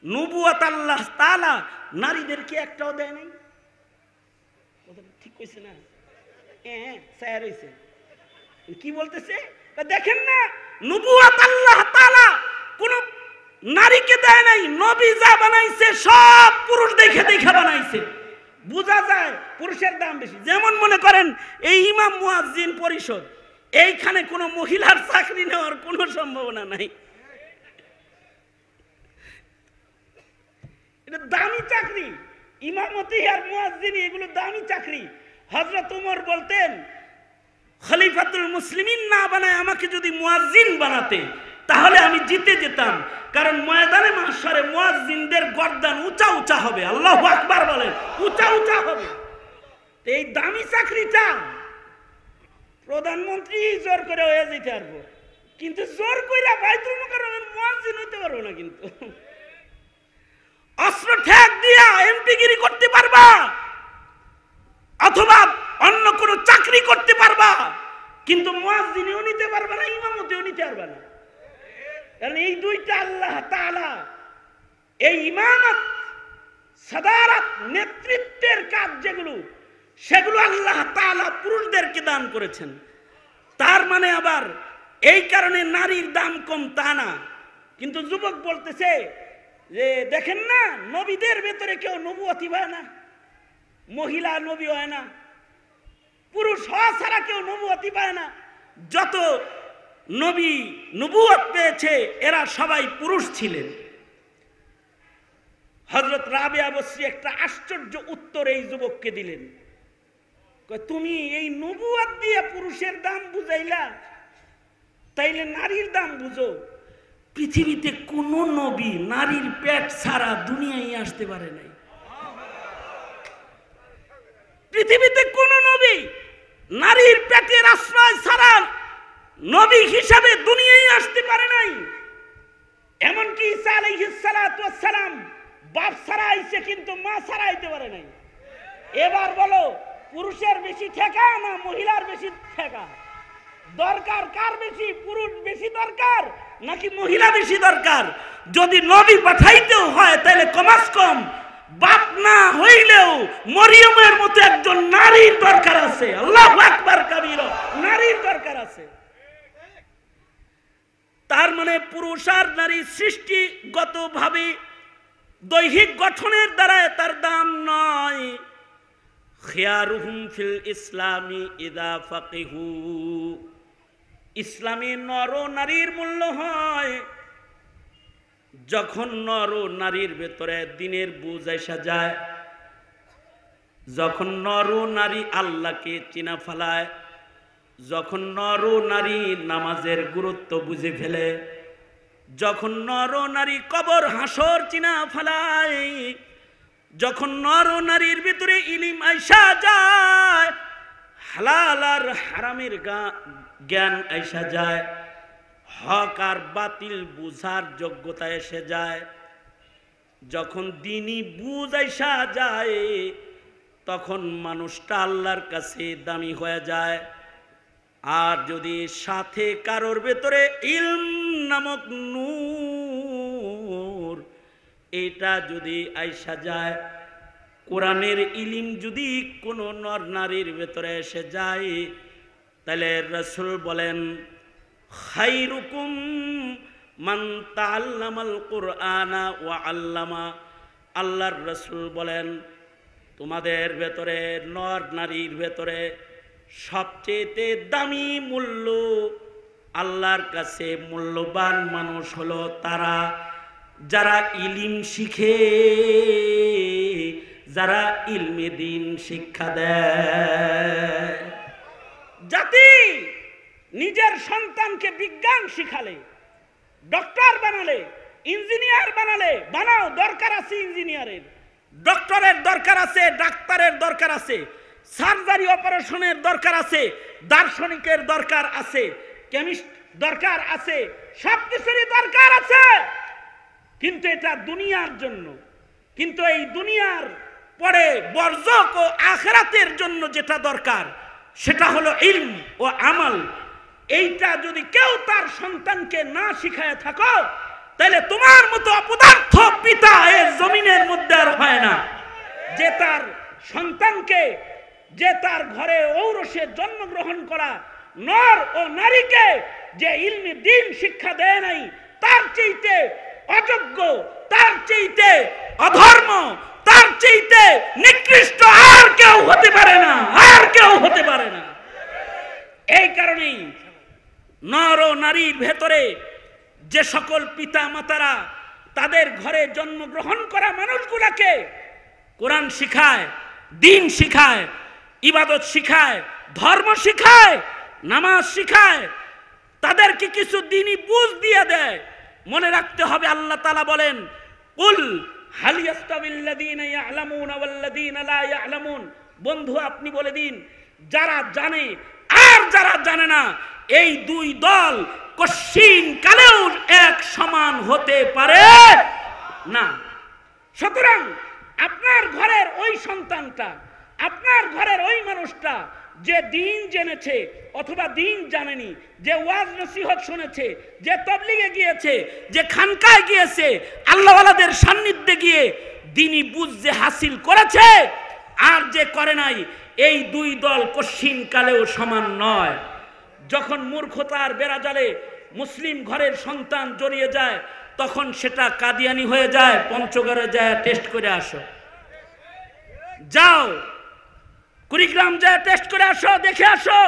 নবুয়ত আল্লাহ তাআলা নারীদেরকে একটাও দেয় নাই। ঠিক কইছে না? হ্যাঁ, স্যার হইছে। কি বলতেছে? দেখেন না, নবুয়ত আল্লাহ তাআলা কোন নারীকে দেয় নাই। নবী যা বানাইছে সব পুরুষ দেখে দেখে বানাইছে। বোঝা যায় পুরুষের দাম বেশি। যেমন মনে করেন এই ইমাম মুয়াজ্জিন পরিষদ, এইখানে কোনো মহিলার চাকরি নেওয়ার কোনো সম্ভাবনা নাই। এটা দামি চাকরি, ইমামতি আর মুয়াজ্জিন এগুলো দামি চাকরি। হযরত ওমর বলতেন, খলিফাতুল মুসলিমিন না বানায় আমাকে যদি মুয়াজ্জিন বানাতে তাহলে আমি জিতে যেতাম, কারণ ময়দানে মাহশরে মুয়াজ্জিনদের গর্দান উঁচা উঁচা হবে। আল্লাহু আকবার বলেন, উঁচা উঁচা হবে। এই দামি চাকরিটা প্রধানমন্ত্রী জোর করে হয়ে যেতে পারবো, কিন্তু জোর কইরা বাইতুল মুকাররমের মুয়াজ্জিন হইতে পারবো না। কিন্তু অস্ত্র ঠেক দিয়া এমপিগিরি করতে পারবা, অথবা অন্য কোনো চাকরি করতে পারবা, কিন্তু মুয়াজ্জিনও নিতে পারবা না, ইমামতিও নিতে পারবা না। কারণ এই দুইটা আল্লাহ তাআলা এই ইমামত, সাদারাত, নেতৃত্বের কাজ যেগুলো, সেগুলো আল্লাহ তাআলা পুরুষদেরকে দান করেছেন। তার মানে আবার এই কারণে নারীর দাম কম তা না। কিন্তু যুবক বলতেছে যে দেখেন না, নবীদের ভেতরে কেউ নবুয়তি হয় না, মহিলা নবী হয় না, পুরুষ হওয়া ছাড়া কেউ নবুয়তি পায় না। যত নবী নবুয়ত পেয়েছে এরা সবাই পুরুষ ছিলেন। হযরত রাবিয়া বসরি একটা আশ্চর্য উত্তর এই যুবককে দিলেন। তুমি এই নবুয়ত দিয়ে পুরুষের দাম বুঝাইলা, তাইলে নারীর দাম বুঝো। পৃথিবীতে কোন নবী নারীর পেট ছাড়া দুনিয়ায় আসতে পারে নাই। পৃথিবীতে কোন নবী নারীর পেটের আশ্রয় ছাড়া নবী হিসাবে দুনিয়ায় আসতে পারে নাই। এমনকি ঈসা আলাইহিস সালাতু ওয়াস সালাম বাপ ছাড়া আইছে, কিন্তু মা ছাড়া আইতে পারে নাই। এবার বলো, পুরুষের বেশি ঠেকা না মহিলার বেশি ঠেকা? দরকার কার বেশি? পুরুষ বেশি দরকার নাকি মহিলা বেশি দরকার? যদি নবী পাঠাইতেও হয় তাহলে কমাস কম বাপ না হইলেও মরিয়মের মতো একজন নারীর দরকার আছে। আল্লাহু আকবার কাবীরা, নারীর দরকার আছে। তার মানে পুরুষ আর নারী সৃষ্টিগতভাবে দৈহিক গঠনের দ্বারা তার দাম নয়। খিয়ারুহুম ফিল ইসলামি ইদা ফাকিহু, ইসলামে নর ও নারীর মূল্য হয় যখন নর ও নারীর ভেতরে দ্বীনের বুঝ আসা যায়, যখন নর ও নারী আল্লাহকে চিনা ফেলায়, যখন নর ও নারী নামাজের গুরুত্ব বুঝে ফেলে, যখন নর ও নারী কবর হাসর চিনা ফেলায়, যখন নর ও নারীর ভিতরে ইলম আইসা যায়, হালাল আর হারামের জ্ঞান আইসা যায়, হক আর বাতিল বুঝার যোগ্যতা এসে যায়, যখন দ্বীনি বুঝ আইসা যায়, তখন মানুষটা আল্লাহর কাছে দামি হয়ে যায়। আর যদি সাথে কারোর ভেতরে ইলম নামক নূর এটা যদি আইসা যায়, কোরআনের ইলম যদি কোনো নর নারীর ভেতরে এসে যায়, তাহলে রাসূল বলেন খায়রুকুম মান তাআল্লামাল কুরআনা ওয়া আল্লামা। আল্লাহর রাসূল বলেন তোমাদের ভেতরে নর নারীর ভেতরে সবচেয়ে দামি মূল্য আল্লাহর কাছে মূল্যবান মানুষ হলো তারা যারা ইলম শিখে, যারা ইলমে দ্বীন শিক্ষা দেয়। জাতি নিজের সন্তানকে বিজ্ঞান শিখালে, ডক্টর বানালে, ইঞ্জিনিয়ার বানালে, বানাও, দরকার আছে ইঞ্জিনিয়ারের, ডক্টরের দরকার আছে, ডাক্তারের দরকার আছে, সার্জারি অপারেশনের দরকার আছে, দার্শনিকের দরকার আছে, কেমিস্ট দরকার আছে, সবকিছুরই দরকার আছে, কিন্তু এটা দুনিয়ার জন্য। কিন্তু এই দুনিয়ার পরে বরজক ও আখিরাতের জন্য যেটা দরকার সেটা হলো ইলম ও আমল। এইটা যদি কেউ তার সন্তানকে না শিখায় থাকো, তাহলে তোমার মতো অপদার্থ পিতা এর জমিনের মধ্যে আর হয় না, যে তার সন্তানকে, যে তার ঘরে ঔরসে জন্মগ্রহণ করা নর ও নারীকে যে ইলমে দ্বীন শিক্ষা দেয় নাই, তার চাইতে অযোগ্য, তার চাইতে অধর্ম, তার চাইতে নিকৃষ্ট আর কেউ হতে পারে না, আর কেউ হতে পারে না। এই কারণেই নর ও নারীর ভেতরে যে সকল পিতা মাতারা তাদের ঘরে জন্মগ্রহণ করা মানুষগুলাকে কোরআন শিখায়, দ্বীন শিখায়, ইবাদত শিখায়, ধর্ম শিখায়, নামাজ শিখায়, তাদেরকে কিছু দ্বীনি বুঝ দিয়ে দেয়। মনে রাখতে হবে আল্লাহ তাআলা বলেন কুল হাল ইয়াস্তাবিল্লাযীনা ইয়ালামুনা ওয়াল্লাযীনা লা ইয়ালামুন, বন্ধু আপনি বলে দিন যারা জানে আর যারা জানে না এই দুই দল কশিন কালেও এক সমান হতে পারে না। সুতরাং আপনার ঘরের ওই সন্তানটা, আপনার ঘরের ওই মানুষটা যে দ্বীন জেনেছে অথবা দ্বীন জানেনি, যে ওয়াজ নসিহত শুনেছে, যে তাবলীগে গিয়েছে, যে খানকায় গিয়েছে, আল্লাহওয়ালাদের সান্নিধ্যে গিয়ে দ্বীনি বুঝ যে হাসিল করেছে আর যে করে নাই, এই দুই দল কশিন কালেও সমান নয়। যখন মূর্খতার বেড়াজালে মুসলিম ঘরের সন্তান জড়িয়ে যায় তখন সেটা কাদিয়ানি হয়ে যায়। পঞ্চগড়ে যায় টেস্ট করে আসো, যাও কুড়িগ্রাম যায় টেস্ট করে আসো, দেখে আসো,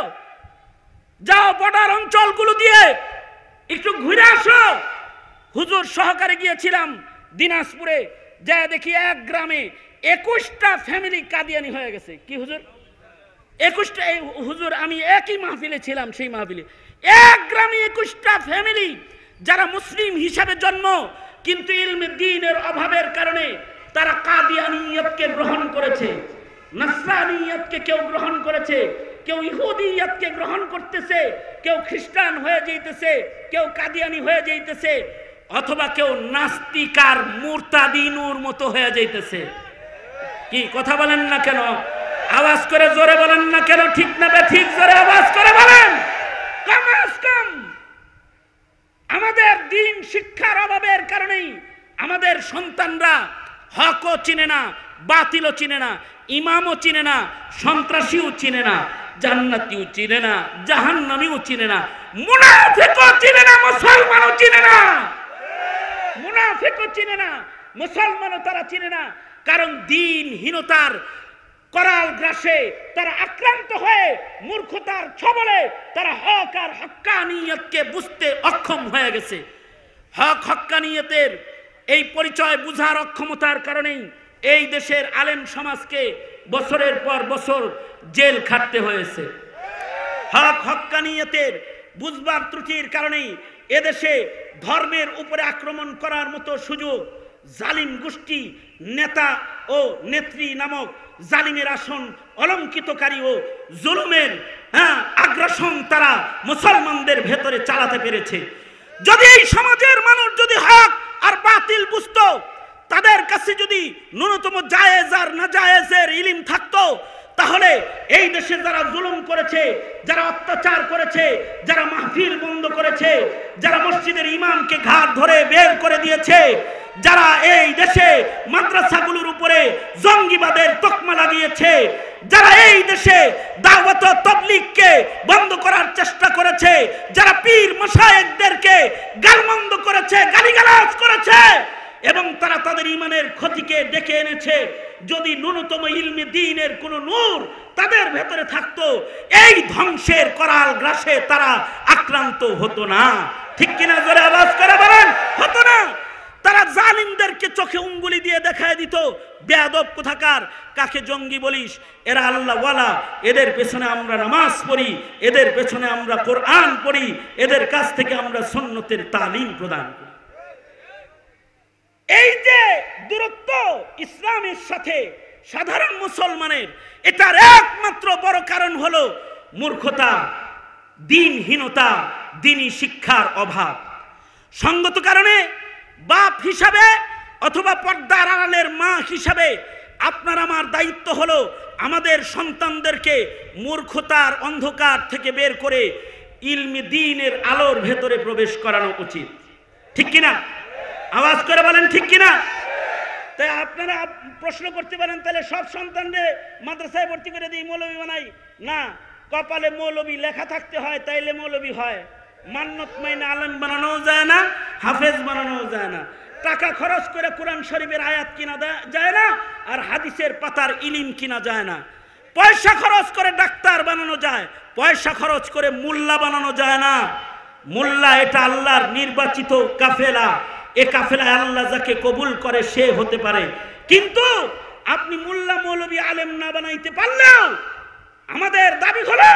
যাও বর্ডার অঞ্চলগুলো দিয়ে একটু ঘুরে আসো। হুজুর সহকারে গিয়েছিলাম দিনাজপুরে, যা দেখি এক গ্রামে 21টা ফ্যামিলি কাদিয়ানি হয়ে গেছে। কি হুজুর 21টা? হুজুর আমি একই মাহফিলে ছিলাম, সেই মাহফিলে এক গ্রামে 21টা ফ্যামিলি যারা মুসলিম হিসাবে জন্ম, কিন্তু ইলমে দ্বীনের অভাবের কারণে তারা কাদিয়ানিয়তকে গ্রহণ করেছে, নাসরানিয়তকে কেউ গ্রহণ করেছে, কেউ ইহুদিয়াতকে গ্রহণ করতেছে, কেউ খ্রিস্টান হয়ে যাইতেছে, কেউ কাদিয়ানি হয়ে যাইতেছে, অথবা কেউ নাস্তিক আর মুরতাদিনুর মতো হয়ে যাইতেছে। কি কথা বলেন না কেন? আওয়াজ করে জোরে বলেন না কেন? ঠিক না ঠিক জোরে আওয়াজ করে বলেন। কম আজ কম আমাদের দিন শিক্ষার অভাবের কারণেই আমাদের সন্তানরা হকও চিনে না, বাতিলও চিনে না, ইমামও চিনে না, সন্ত্রাসীও চিনে না, জান্নাতীও চিনে না, জাহান্নামীও চিনে না, মুনাফিকও চিনে না, মুসলমানও চিনে না। মুনাফিকও চিনে না, মুসলমানও তারা চিনে না। কারণ দ্বীনহীনতার করাল গ্রাসে তারা আক্রান্ত হয়ে মূর্খতার ছবলে তারা হক আর হক্কানিয়তকে বুঝতে অক্ষম হয়ে গেছে। হক হক্কানিয়তের এই পরিচয় বুঝার অক্ষমতার কারণেই এই দেশের আলেম সমাজকে বছরের পর বছর জেল খাটতে হয়েছে। হক হক্কানিয়তের বুঝবার ত্রুটির কারণেই এদেশে ধর্মের উপরে আক্রমণ করার মতো সুযোগ জালিম গোষ্ঠী নেতা ও নেত্রী নামক জালিমের আসন অলঙ্কিতকারী ও জুলুমের আগ্রাসন তারা মুসলমানদের ভেতরে চালাতে পেরেছে। যদি এই সমাজের মানুষ যদি হক আর বাতিল বুঝতো, তাদের কাছে যদি ন্যূনতম জায়েজ আর নাজায়েজের ইলম থাকতো, তাহলে এই দেশে যারা জুলুম করেছে, যারা অত্যাচার করেছে, যারা মাহফিল বন্ধ করেছে, যারা মসজিদের ইমামকে ঘাট ধরে বের করে দিয়েছে, যারা এই দেশে মাদ্রাসাগুলোর উপরে জঙ্গিবাদের তকমা লাগিয়েছে, যারা এই দেশে দাওয়াত ও তাবলীগকে বন্ধ করার চেষ্টা করেছে, যারা পীর মাশায়েখদেরকে গালমন্দ করেছে, গালিগালাজ করেছে এবং তারা তাদের ঈমানের ক্ষতিকে ডেকে এনেছে, যদি ন্যূনতম ইলমে দ্বীনের কোনো নূর তাদের ভেতরে থাকতো, এই ধ্বংসের করাল গ্রাসে তারা আক্রান্ত হতো না। ঠিক কিনা জোরে আওয়াজ করে বলেন? হতো না। তারা জালিমদেরকে চোখে উঙ্গুলি দিয়ে দেখায় দিত, বেয়াদব কোথাকার, কাকে জঙ্গি বলিস, এরা আল্লাহওয়ালা, এদের পেছনে আমরা নামাজ পড়ি, এদের পেছনে আমরা কোরআন পড়ি, এদের কাছ থেকে আমরা সুন্নতের তালিম প্রদান করি। এই যে দূরত্ব ইসলামের সাথে সাধারণ মুসলমানের, এটার একমাত্র বড় কারণ হলো মূর্খতা, দ্বীনহীনতা, দ্বীনি শিক্ষার অভাব। সঙ্গত কারণে বাপ হিসাবে অথবা পর্দার আড়ালের মা হিসাবে আপনার আমার দায়িত্ব হলো আমাদের সন্তানদেরকে মূর্খতার অন্ধকার থেকে বের করে ইলমে দ্বীনের আলোর ভেতরে প্রবেশ করানো উচিত। ঠিক কিনা? আওয়াজ করে বলেন ঠিক কিনা? তাই আপনারা প্রশ্ন করতে পারেন, তাহলে সব সন্তানদের মাদ্রাসায় ভর্তি করে দিই, মৌলবী বানাই? না, কপালে মৌলবী লেখা থাকতে হয়, তাইলে মৌলবী হয়। মান্নত মাইনে আলেম বানানো যায় না, হাফেজ বানানো যায় না। টাকা খরচ করে কোরআন শরীফের আয়াত কিনা যায় না, আর হাদিসের পাতার ইলিম কিনা যায় না। পয়সা খরচ করে ডাক্তার বানানো যায়, পয়সা খরচ করে মোল্লা বানানো যায় না। মোল্লা এটা আল্লাহর নির্বাচিত কাফেলা, এ কাফেলায় আল্লাহ যাকে কবুল করে সে হতে পারে। কিন্তু আপনি মোল্লা মৌলবী আলেম না বানাইতে পারলেও আমাদের দাবি হলো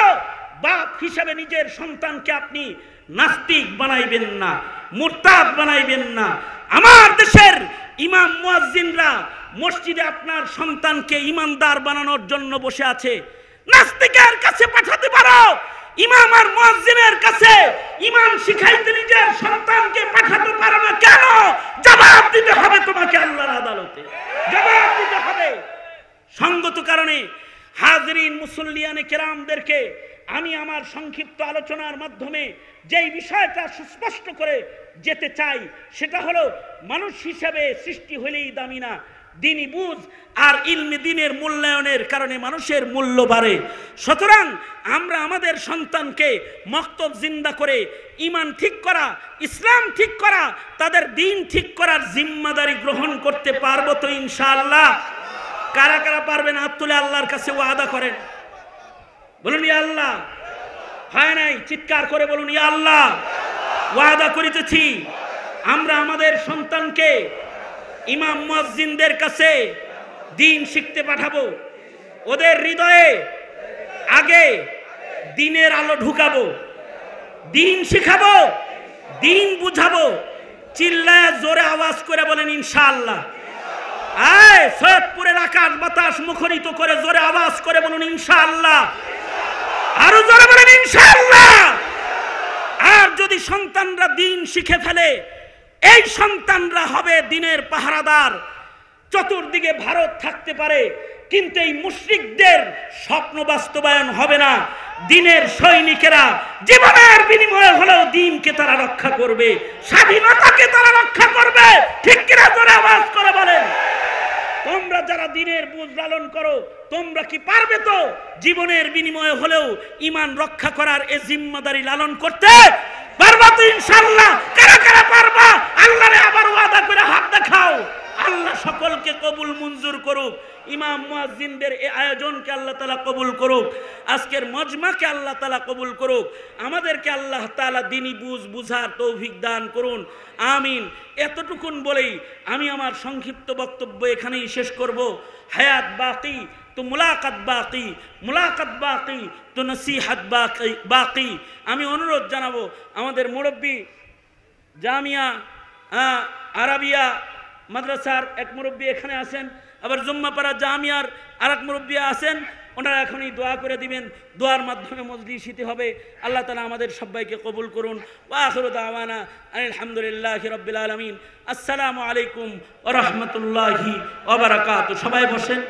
বাপ হিসাবে নিজের সন্তানকে আপনি নাস্তিক বানাইবেন না, মুরতাদ বানাইবেন না। আমার দেশের ইমাম মুয়াজ্জিনরা মসজিদে আপনার সন্তানকে ইমানদার বানানোর জন্য বসে আছে। নাস্তিকের কাছে পাঠাতে পারো, ইমাম আর মুয়াজ্জিনের কাছে ইমান শিখাইতে নিজের সন্তানকে পাঠাতে পারো না কেন? জবাব দিতে হবে তোমাকে আল্লাহর আদালতে, জবাব দিতে হবে। সঙ্গত কারণে হাজরিন মুসল্লিয়ানে কেরামদেরকে আমি আমার সংক্ষিপ্ত আলোচনার মাধ্যমে যেই বিষয়টা সুস্পষ্ট করে যেতে চাই, সেটা হলো মানুষ হিসেবে সৃষ্টি হলেই দামি না, দ্বীনি বুঝ আর ইলমে দ্বীনের মূল্যায়নের কারণে মানুষের মূল্য বাড়ে। সুতরাং আমরা আমাদের সন্তানকে মক্তব জিন্দা করে ঈমান ঠিক করা, ইসলাম ঠিক করা, তাদের দ্বীন ঠিক করার জিম্মাদারি গ্রহণ করতে পারবো তো ইনশাআল্লাহ? কারা কারা পারবেন হাত তুলে আল্লাহর কাছে ওয়াদা করেন, বলুন ইয়া আল্লাহ। হয় নাই? চিৎকার করে বলুন ইয়া আল্লাহ। ওয়াদা করিতেছি আমরা আমাদের সন্তানকে ইমাম মুয়াজ্জিনদের কাছে দ্বীন শিখতে পাঠাবো, ওদের হৃদয়ে আগে দ্বীনের আলো ঢুকাবো, দ্বীন শিখাবো, দ্বীন বুঝাবো। চিল্লায় জোরে আওয়াজ করে বলেন ইনশাআল্লাহ। সৈয়দপুরের আকাশ বাতাস মুখরিত করে জোরে আওয়াজ করে বলুন ইনশাআল্লাহ। জোরে বলেন ইনশাআল্লাহ। আর যদি সন্তানরা দিন শিখে ফেলে, এই সন্তানরা হবে দিনের পাহারাদার। চতুর্দিকে ভারত থাকতে পারে, কিন্তু এই মুশরিকদের স্বপ্ন বাস্তবায়ন হবে না। দিনের সৈনিকেরা জীবনের বিনিময়ে হলেও দিনকে তারা রক্ষা করবে, স্বাধীনতাকে তারা রক্ষা করবে। ঠিক কিনা জোরে আওয়াজ করে বলেন। তোমরা যারা দিনের বুঝ লালন করো, তোমরা কি পারবে তো জীবনের বিনিময়ে হলেও ঈমান রক্ষা করার এই জিম্মাদারি লালন করতে? পারবা তো ইনশাআল্লাহ? কারা কারা পারবা? আল্লাহরে আবার ওয়াদা করে হাত দেখাও। আল্লাহ সকলকে কবুল মঞ্জুর করুক। ইমাম মুয়াজ্জিনদের এই আয়োজনকে আল্লাহ তাআলা কবুল করুক। আজকের মজমাকে আল্লাহ তাআলা কবুল করুক। আমাদেরকে আল্লাহ তাআলা দ্বীনি বুঝার তৌফিক দান করুন, আমিন। এতটুকুন বলেই আমি আমার সংক্ষিপ্ত বক্তব্য এখানেই শেষ করব। হায়াত বাকি তো মুলাকাত বাকি, মুলাকাত বাকি তো নসিহাত বাকি। আমি অনুরোধ জানাবো, আমাদের মুরব্বী জামিয়া আরাবিয়া মাদ্রাসার এক মুরব্বী এখানে আছেন, আবার জুম্মাপাড়া জামিয়ার আরেক মুরব্বী আছেন, ওনারা এখনই দোয়া করে দিবেন। দোয়ার মাধ্যমে মজলিসিতে হবে। আল্লাহ তাআলা আমাদের সবাইকে কবুল করুন। ওয়া আখিরু দাওয়ানা আলহামদুলিল্লাহি রাব্বিল আলামিন। আসসালামু আলাইকুম ওয়া রাহমাতুল্লাহি ওয়া বারাকাতুহু। সবাই বসেন।